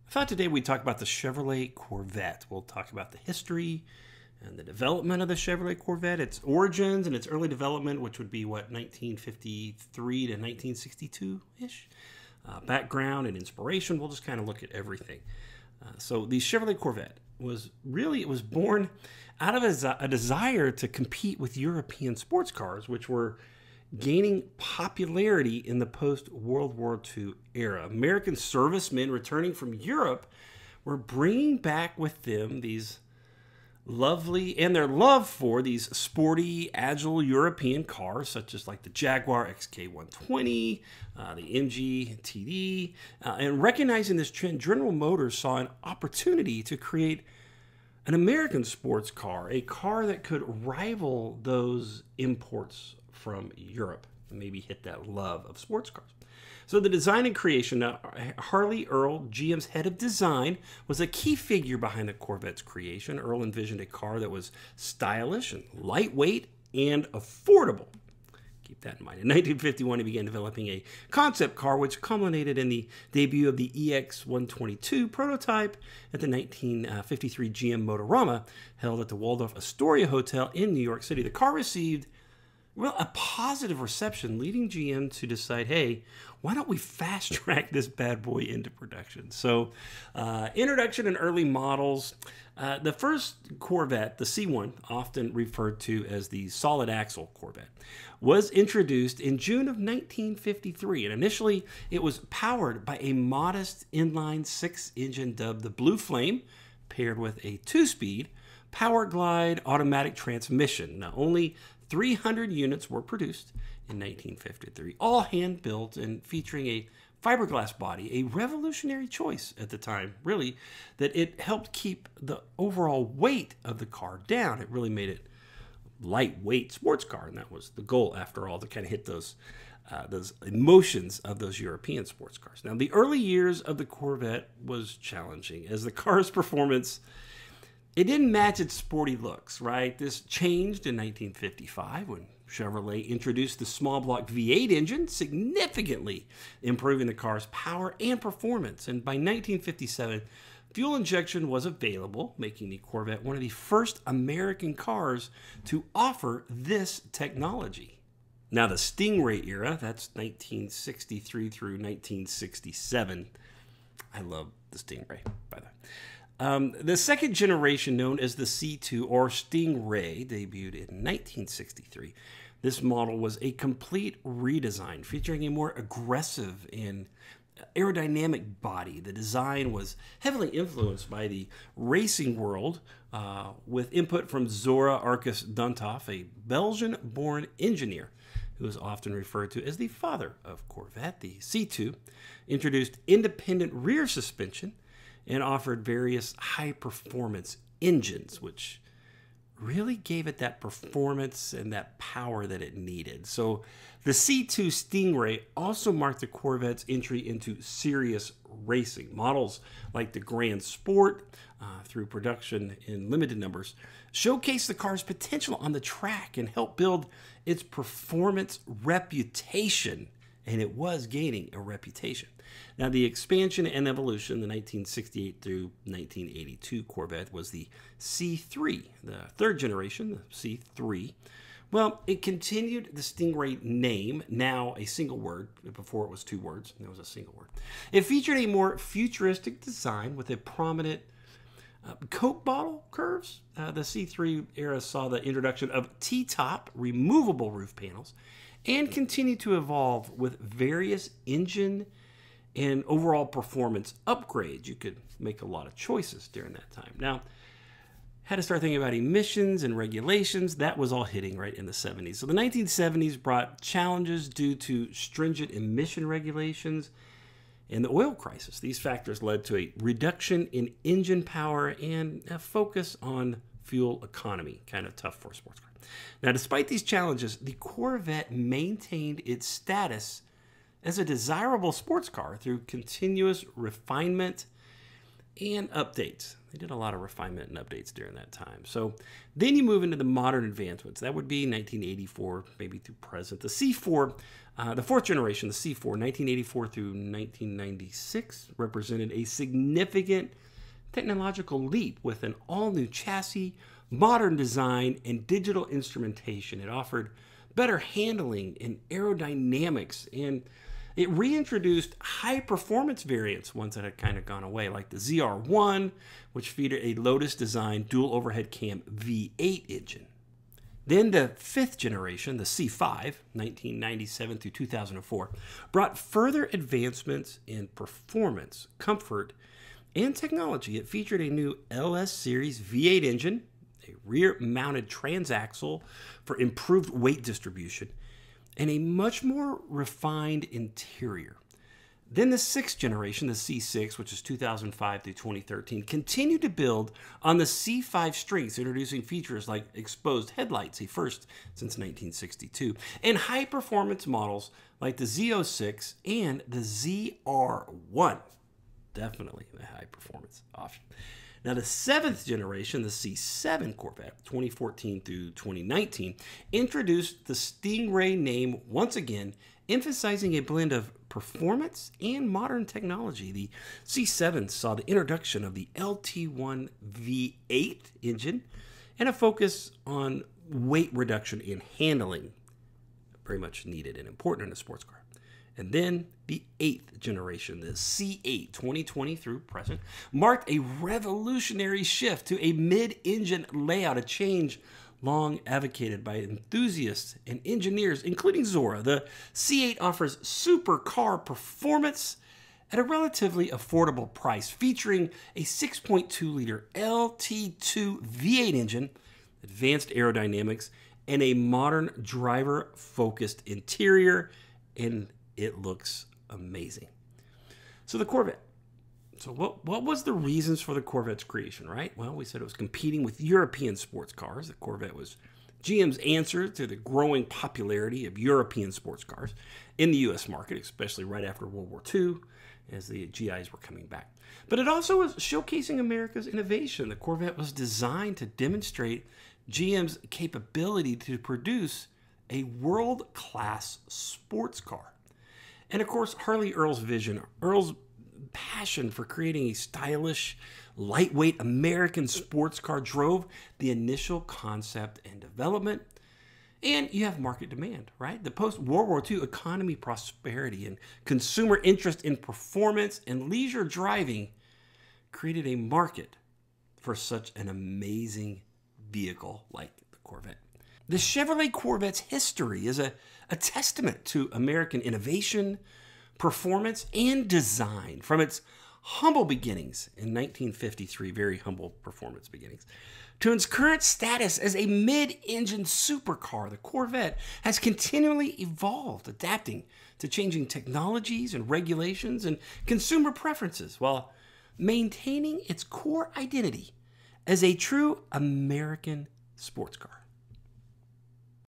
I thought today we'd talk about the Chevrolet Corvette. We'll talk about the history and the development of the Chevrolet Corvette, its origins and its early development, which would be, 1953 to 1962-ish. Background and inspiration. We'll just kind of look at everything. So the Chevrolet Corvette was born out of a desire to compete with European sports cars, which were gaining popularity in the post-World War II era. American servicemen returning from Europe were bringing back with them these lovely, and their love for these sporty, agile European cars, such as like the Jaguar XK120, the MG TD, and recognizing this trend, General Motors saw an opportunity to create an American sports car, a car that could rival those imports from Europe, and maybe hit that love of sports cars. So the design and creation, Harley Earl, GM's head of design, was a key figure behind the Corvette's creation. Earl envisioned a car that was stylish and lightweight and affordable. Keep that in mind. In 1951, he began developing a concept car, which culminated in the debut of the EX122 prototype at the 1953 GM Motorama, held at the Waldorf-Astoria Hotel in New York City. The car received a positive reception, leading GM to decide, hey, why don't we fast track this bad boy into production? So, introduction and early models. The first Corvette, the C1, often referred to as the solid axle Corvette, was introduced in June of 1953. And initially, it was powered by a modest inline six engine dubbed the Blue Flame, paired with a 2-speed Power Glide automatic transmission. Now, only 300 units were produced in 1953, all hand-built and featuring a fiberglass body, a revolutionary choice at the time, really, that it helped keep the overall weight of the car down. It really made it lightweight sports car, and that was the goal, after all, to kind of hit those emotions of those European sports cars. Now, the early years of the Corvette was challenging, as the car's performance, it didn't match its sporty looks, right? This changed in 1955 when Chevrolet introduced the small block V8 engine, significantly improving the car's power and performance. And by 1957, fuel injection was available, making the Corvette one of the first American cars to offer this technology. Now, the Stingray era, that's 1963 through 1967. I love the Stingray, by the way. The second generation, known as the C2 or Stingray, debuted in 1963. This model was a complete redesign, featuring a more aggressive and aerodynamic body. The design was heavily influenced by the racing world, with input from Zora Arcus Duntov, a Belgian-born engineer who is often referred to as the father of Corvette. The C2 introduced independent rear suspension and offered various high-performance engines, which really gave it that performance and that power that it needed. So the C2 Stingray also marked the Corvette's entry into serious racing. Models like the Grand Sport, through production in limited numbers, showcased the car's potential on the track and helped build its performance reputation. And it was gaining a reputation. Now, the expansion and evolution, the 1968 through 1982 Corvette, was the C3, the third generation, the C3. Well, it continued the Stingray name, now a single word. Before it was two words, and it was a single word. It featured a more futuristic design with a prominent Coke bottle curves. The C3 era saw the introduction of T-top removable roof panels, and continued to evolve with various engine and overall performance upgrades. You could make a lot of choices during that time. Now, had to start thinking about emissions and regulations. That was all hitting right in the 70s. So the 1970s brought challenges due to stringent emission regulations and the oil crisis. These factors led to a reduction in engine power and a focus on fuel economy. Kind of tough for a sports car. Now, despite these challenges, the Corvette maintained its status as a desirable sports car through continuous refinement and updates. They did a lot of refinement and updates during that time. So then you move into the modern advancements. That would be 1984, maybe through present. The C4, the fourth generation, the C4, 1984 through 1996, represented a significant technological leap with an all-new chassis, modern design, and digital instrumentation. It offered better handling and aerodynamics, and it reintroduced high-performance variants, ones that had kind of gone away, like the ZR1, which featured a Lotus-designed dual overhead cam V8 engine. Then the fifth generation, the C5, 1997 through 2004, brought further advancements in performance, comfort, and technology. It featured a new LS Series V8 engine, a rear-mounted transaxle for improved weight distribution, and a much more refined interior. Then the sixth generation, the C6, which is 2005 through 2013, continued to build on the C5 strengths, introducing features like exposed headlights, a first since 1962, and high-performance models like the Z06 and the ZR1. Definitely a high-performance option. Now, the seventh generation, the C7 Corvette, 2014 through 2019, introduced the Stingray name once again, emphasizing a blend of performance and modern technology. The C7 saw the introduction of the LT1 V8 engine and a focus on weight reduction and handling, very much needed and important in a sports car. And then the eighth generation, the C8 2020 through present, marked a revolutionary shift to a mid-engine layout, a change long advocated by enthusiasts and engineers, including Zora. The C8 offers supercar performance at a relatively affordable price, featuring a 6.2-liter LT2 V8 engine, advanced aerodynamics, and a modern driver-focused interior, and it looks amazing. So the Corvette. So what was the reasons for the Corvette's creation, right? Well, we said it was competing with European sports cars. The Corvette was GM's answer to the growing popularity of European sports cars in the U.S. market, especially right after World War II, as the GIs were coming back. But it also was showcasing America's innovation. The Corvette was designed to demonstrate GM's capability to produce a world-class sports car. And of course, Harley Earl's vision, Earl's passion for creating a stylish, lightweight American sports car drove the initial concept and development. And you have market demand, right? The post-World War II economy prosperity and consumer interest in performance and leisure driving created a market for such an amazing vehicle like the Corvette. The Chevrolet Corvette's history is a testament to American innovation, performance, and design. From its humble beginnings in 1953, very humble performance beginnings, to its current status as a mid-engine supercar, the Corvette has continually evolved, adapting to changing technologies and regulations and consumer preferences while maintaining its core identity as a true American sports car.